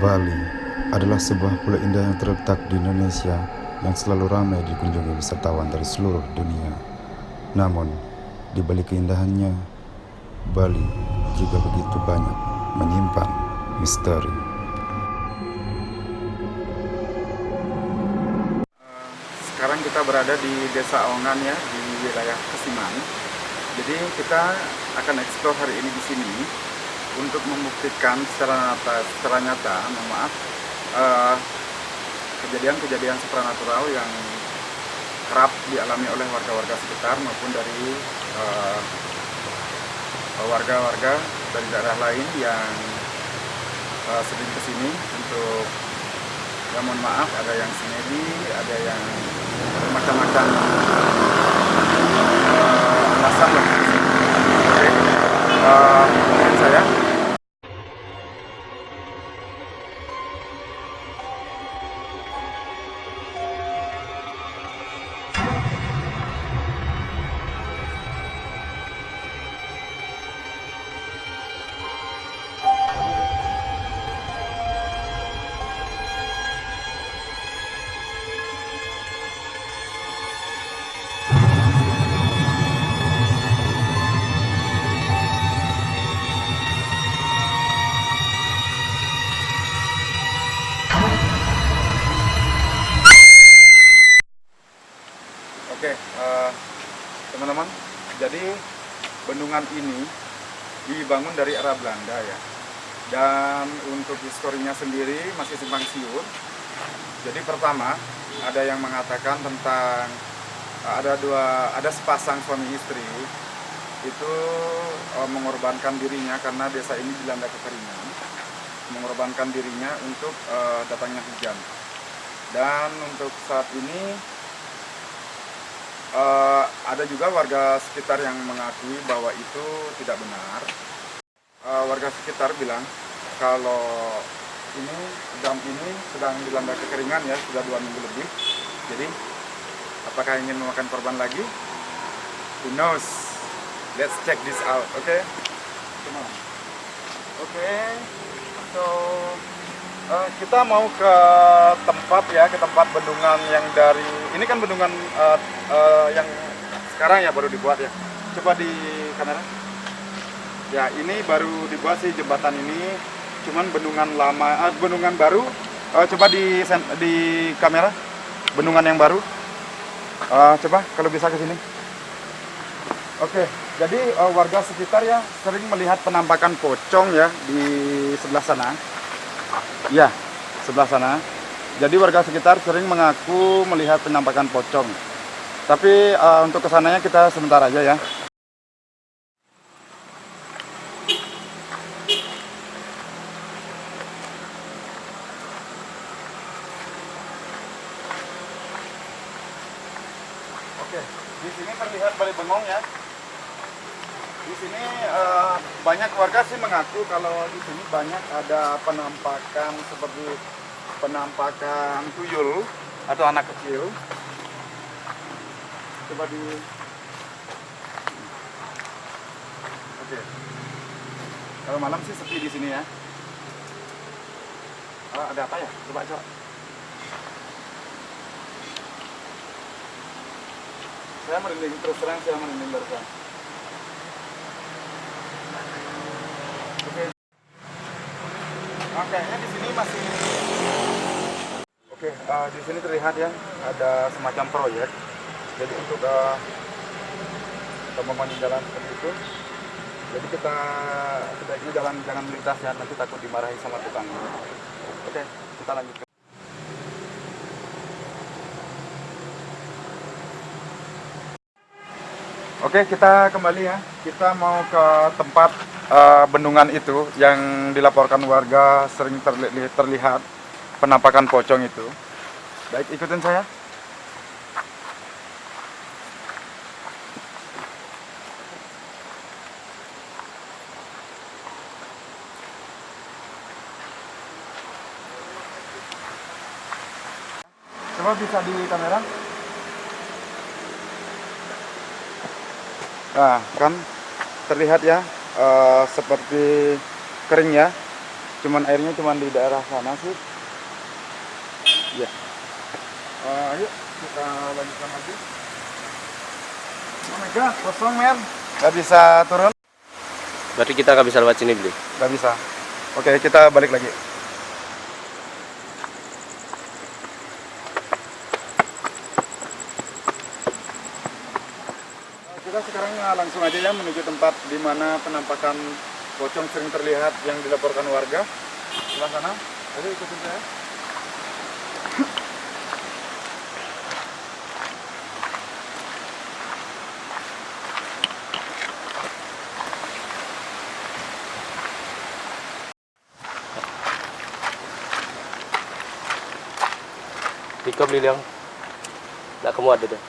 Bali adalah sebuah pulau indah yang terletak di Indonesia yang selalu ramai dikunjungi wisatawan dari seluruh dunia. Namun, di balik keindahannya, Bali juga begitu banyak menyimpan misteri. Sekarang kita berada di Desa Aongan ya, di wilayah Kesiman. Jadi kita akan eksplor hari ini di sini untuk membuktikan secara nyata, kejadian-kejadian supranatural yang kerap dialami oleh warga-warga sekitar maupun dari warga-warga dari daerah lain yang sering kesini untuk, ya mohon maaf, ada yang sinedi, ada yang macam-macam alasan lah. Oke, saya. Oke, teman-teman, jadi bendungan ini dibangun dari era Belanda ya, dan untuk historinya sendiri masih simpang siur. Jadi pertama ada yang mengatakan tentang ada sepasang suami istri itu mengorbankan dirinya karena desa ini dilanda kekeringan, mengorbankan dirinya untuk datangnya hujan. Dan untuk saat ini ada juga warga sekitar yang mengakui bahwa itu tidak benar. Warga sekitar bilang kalau dam ini sedang dilanda kekeringan ya, sudah 2 minggu lebih. Jadi apakah ingin memakan korban lagi? Who knows? Let's check this out, okay? Come on. Okay, so kita mau ke tempat ya, ke tempat bendungan yang dari ini kan bendungan yang sekarang ya baru dibuat ya. Coba di kamera. Ya, ini baru dibuat sih jembatan ini. Cuman bendungan lama, bendungan baru. Coba di kamera. Bendungan yang baru. Coba kalau bisa ke sini. Oke, jadi warga sekitar ya sering melihat penampakan pocong ya di sebelah sana. Ya, sebelah sana. Jadi warga sekitar sering mengaku melihat penampakan pocong. Tapi untuk kesananya kita sebentar aja ya. Oke, di sini terlihat Bali Bengong ya. Di sini banyak warga sih mengaku kalau di sini banyak ada penampakan seperti penampakan tuyul atau anak kecil. Coba di. Oke. Kalau malam sih sepi di sini ya. Ada apa ya? Coba. Saya merinding, terus terang saya merinding barusan. Kayaknya di sini masih. Oke, di sini terlihat ya ada semacam proyek. Jadi untuk membangun jalan seperti itu. Jadi kita sebaiknya jangan melintas ya, nanti takut dimarahi sama tukang. Oke, kita lanjutkan. Oke, kita kembali ya. Kita mau ke tempat bendungan itu yang dilaporkan warga sering terlihat penampakan pocong itu. Baik, ikutin saya. Coba bisa di kamera. Nah, kan terlihat ya seperti kering ya. Cuman airnya cuman di daerah sana sih. Ya. Ayo kita lanjutkan lagi. Oh my god, kosong men. Gak bisa turun. Berarti kita nggak bisa lewat sini, Bli? Gak bisa. Oke, kita balik lagi. Kita sekarang langsung aja ya menuju tempat di mana penampakan pocong sering terlihat yang dilaporkan warga. Sebelah sana. Ayo ikutin saya. Ika beli yang nggak kamu ada deh.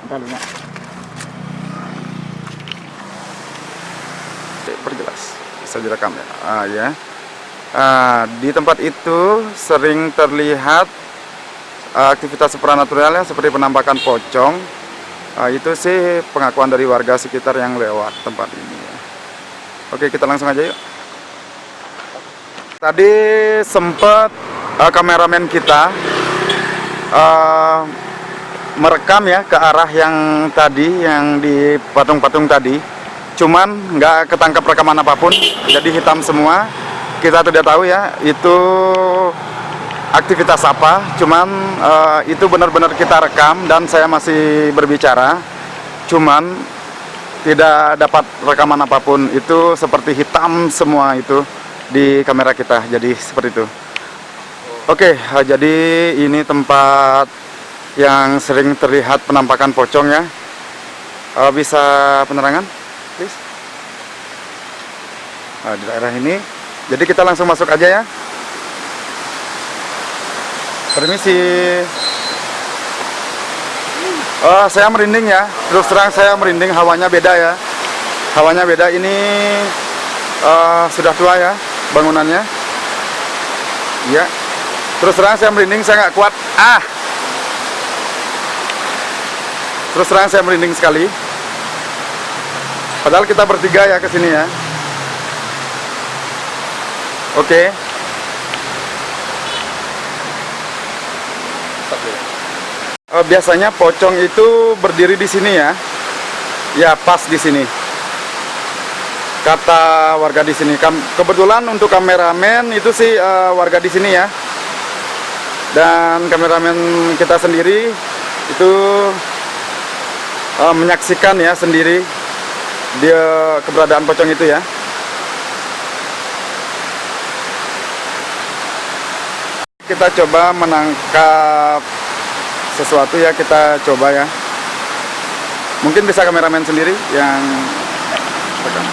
Bentar dulu, Nak. Oke, perjelas bisa direkam ya. Ya. Di tempat itu sering terlihat aktivitas supranatural ya, seperti penampakan pocong. Itu sih pengakuan dari warga sekitar yang lewat tempat ini ya. Oke, kita langsung aja yuk. Tadi sempat kameramen kita merekam ya ke arah yang tadi, yang di patung-patung tadi. Cuman nggak ketangkap rekaman apapun, jadi hitam semua. Kita tidak tahu ya itu aktivitas apa. Cuman itu benar-benar kita rekam dan saya masih berbicara. Cuman tidak dapat rekaman apapun. Itu seperti hitam semua itu di kamera kita. Jadi seperti itu. Oke, jadi ini tempat yang sering terlihat penampakan pocong ya. Bisa penerangan, please? Di daerah ini. Jadi kita langsung masuk aja ya. Permisi. Saya merinding ya. Terus terang saya merinding. Hawanya beda ya. Hawanya beda. Ini sudah tua ya bangunannya. Ya. Terus terang saya merinding. Saya nggak kuat. Terus terang saya merinding sekali. Padahal kita bertiga ya ke sini ya. Oke. Biasanya pocong itu berdiri di sini ya. Ya, pas di sini. Kata warga di sini. Kebetulan untuk kameramen itu sih warga di sini ya. Dan kameramen kita sendiri itu menyaksikan ya sendiri dia keberadaan pocong itu ya. Kita coba menangkap sesuatu ya, kita coba ya. Mungkin bisa kameramen sendiri yang pegang.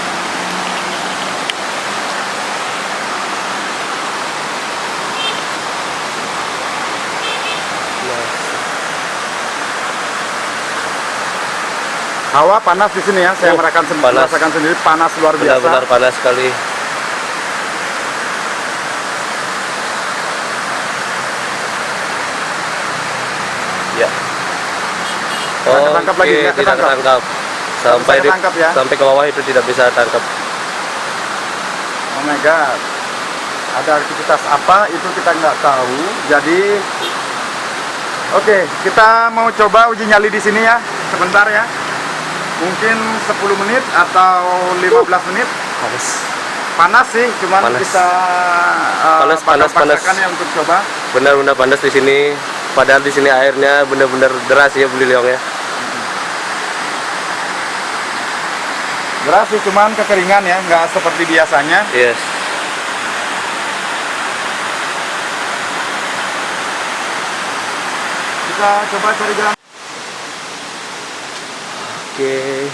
Hawa panas di sini ya, saya merasakan sendiri panas luar biasa. Benar-benar panas sekali. Ya. Ketangkap lagi, tidak ketangkap. Sampai ke bawah itu tidak bisa tangkap. Oh my god. Ada aktivitas apa itu kita nggak tahu. Jadi oke, kita mau coba uji nyali di sini ya, sebentar ya. Mungkin 10 menit atau 15 menit. Panas sih, cuman panas. Kita panas ya untuk coba. Benar-benar panas di sini. Padahal di sini airnya benar-benar deras ya, Beli Leong ya. Deras sih, cuman kekeringan ya, nggak seperti biasanya. Yes. Kita coba cari jalan. Oke.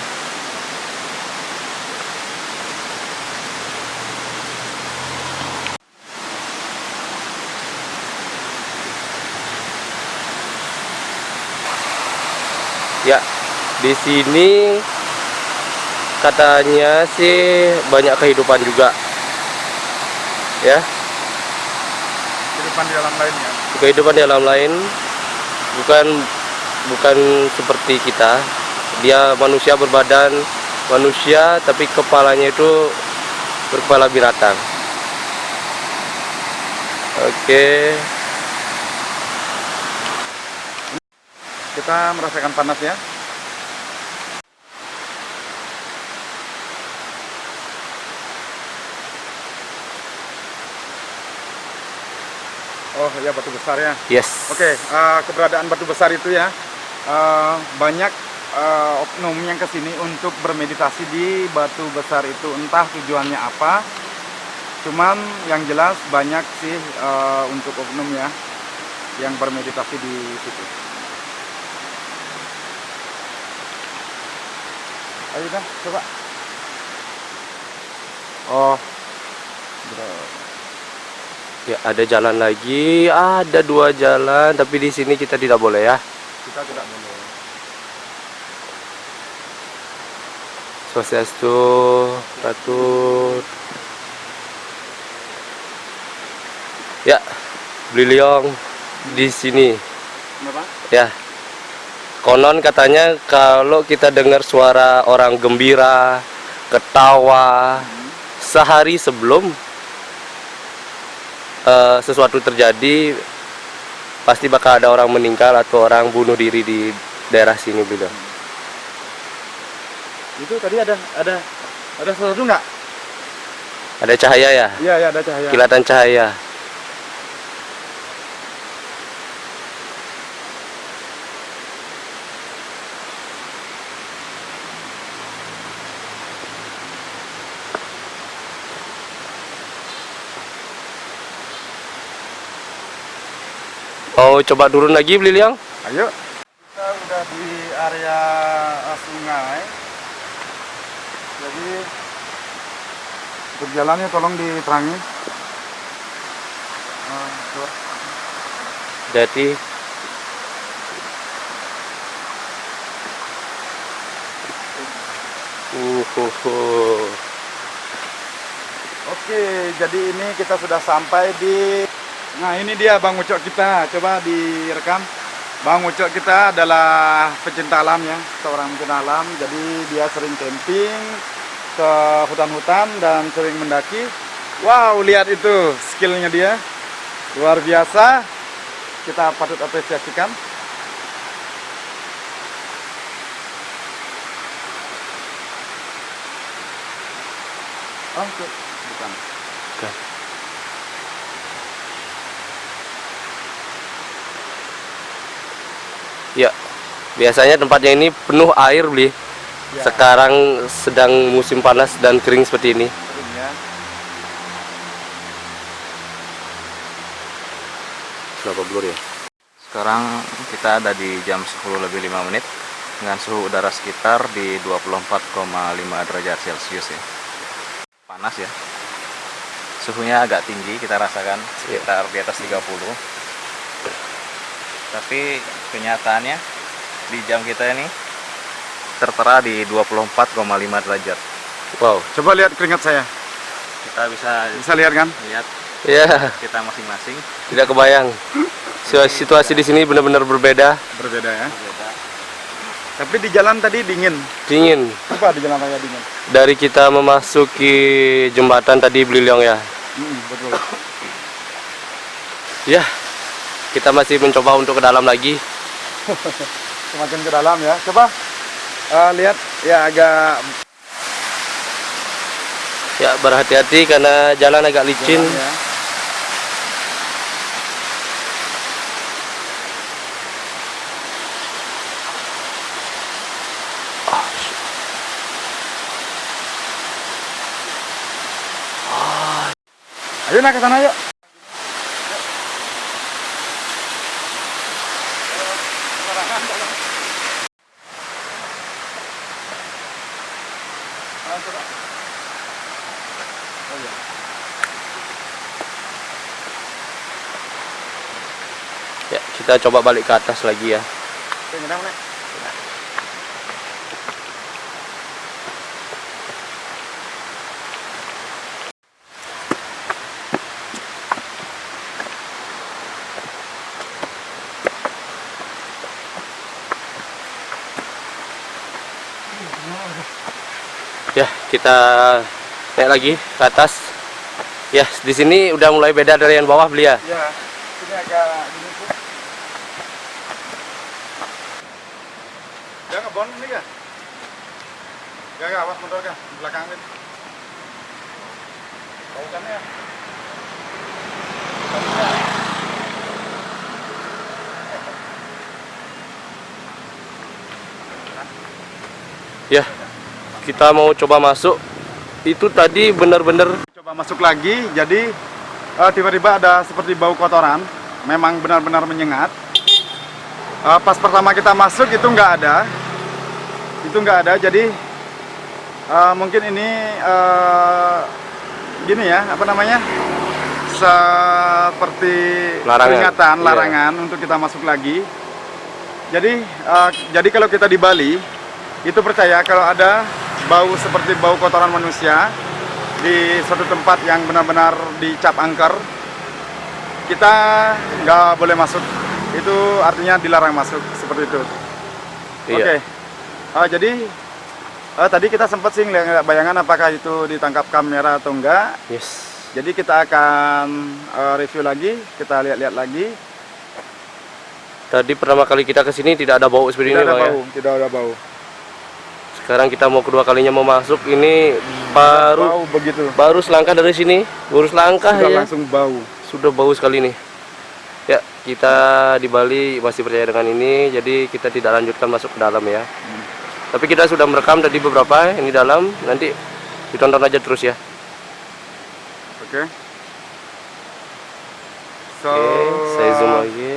Ya, di sini katanya sih banyak kehidupan juga. Ya. Kehidupan di alam lain ya. Kehidupan di alam lain bukan seperti kita Dia manusia berbadan manusia tapi kepalanya itu berkepala binatang. Oke. Kita merasakan panas ya. Oh ya, batu besar ya. Yes. Oke, keberadaan batu besar itu ya, banyak oknum yang kesini untuk bermeditasi di batu besar itu, entah tujuannya apa. Cuman yang jelas banyak sih untuk oknum ya yang bermeditasi di situ. Ayo dah, coba. Oh, bro. Ya, ada jalan lagi, ada 2 jalan, tapi di sini kita tidak boleh ya. Kita tidak boleh. Swastiastu, Ratu. Ya, Bliliong di sini. Kenapa? Ya. Konon katanya kalau kita dengar suara orang gembira, ketawa sehari sebelum sesuatu terjadi, pasti bakal ada orang meninggal atau orang bunuh diri di daerah sini, Beliau. Itu tadi ada sesuatu nggak? Ada cahaya ya? Iya, ya, ada cahaya. Kilatan cahaya. Mau coba turun lagi, Bliliong? Ayo. Kita udah di area sungai. Jadi berjalannya tolong diterangi. Coba. Jadi Oke, jadi ini kita sudah sampai di. Nah, ini dia Bang Ucok kita. Coba direkam. Bang Ucok kita adalah pecinta alam ya, seorang pecinta alam. Jadi dia sering camping ke hutan-hutan dan sering mendaki. Wow, lihat itu skillnya dia, luar biasa. Kita patut apresiasikan. Oh, bukan. Bukan. Ya, biasanya tempatnya ini penuh air, Bli. Ya. Sekarang sedang musim panas dan kering seperti ini. Sering ya. Berapa blur ya? Sekarang kita ada di jam 10 lebih 5 menit dengan suhu udara sekitar di 24,5 derajat Celcius ya. Panas ya. Suhunya agak tinggi, kita rasakan sekitar di atas 30. Tapi kenyataannya di jam kita ini tertera di 24,5 derajat. Wow. Coba lihat keringat saya. Kita bisa Bisa lihat kan? lihat Ya, kita masing-masing tidak kebayang. Situasi di sini benar-benar berbeda, Berbeda ya. berbeda. Tapi di jalan tadi dingin. dingin. Coba di jalan raya dingin. Dari kita memasuki jembatan tadi, Bliliong ya. Betul. Ya, kita masih mencoba untuk ke dalam lagi. Semakin ke dalam ya. Coba lihat ya, agak Ya, berhati-hati karena jalan agak licin. jalan ya. Ayo nak ke sana yuk. Ya, kita coba balik ke atas lagi ya. Oke, nyedang, Nek. Ya, kita naik lagi ke atas. Ya, di sini udah mulai beda dari yang bawah beli ya. Ya, ini agak gini tuh. Ya ngebon ini ya. Ya, awas mundur kan, belakang ini. Tahu kan ya? Ya, kita mau coba masuk. Itu tadi benar-benar Coba masuk lagi, jadi tiba-tiba ada seperti bau kotoran. Memang benar-benar menyengat. Pas pertama kita masuk itu nggak ada. Jadi mungkin ini gini ya, apa namanya? Seperti Larangan. peringatan, Iya. larangan untuk kita masuk lagi. Jadi kalau kita di Bali itu percaya kalau ada bau seperti bau kotoran manusia di suatu tempat yang benar-benar dicap angker, kita nggak boleh masuk. Itu artinya dilarang masuk seperti itu. Iya. Oke. Jadi tadi kita sempat sih ngeliat bayangan apakah itu ditangkap kamera atau enggak. Yes. Jadi kita akan review lagi, kita lihat-lihat lagi. Tadi pertama kali kita ke sini tidak ada bau seperti Tidak ini, ada Bang, ya. bau, tidak ada bau. Sekarang kita mau kedua kalinya mau masuk, ini Bau begitu. baru selangkah dari sini, baru selangkah Sudah ya. langsung bau. Sudah bau sekali nih. Ya, kita di Bali masih percaya dengan ini, jadi kita tidak lanjutkan masuk ke dalam ya. Tapi kita sudah merekam tadi beberapa ini dalam, nanti ditonton aja terus ya. Oke. So, Oke, saya zoom lagi.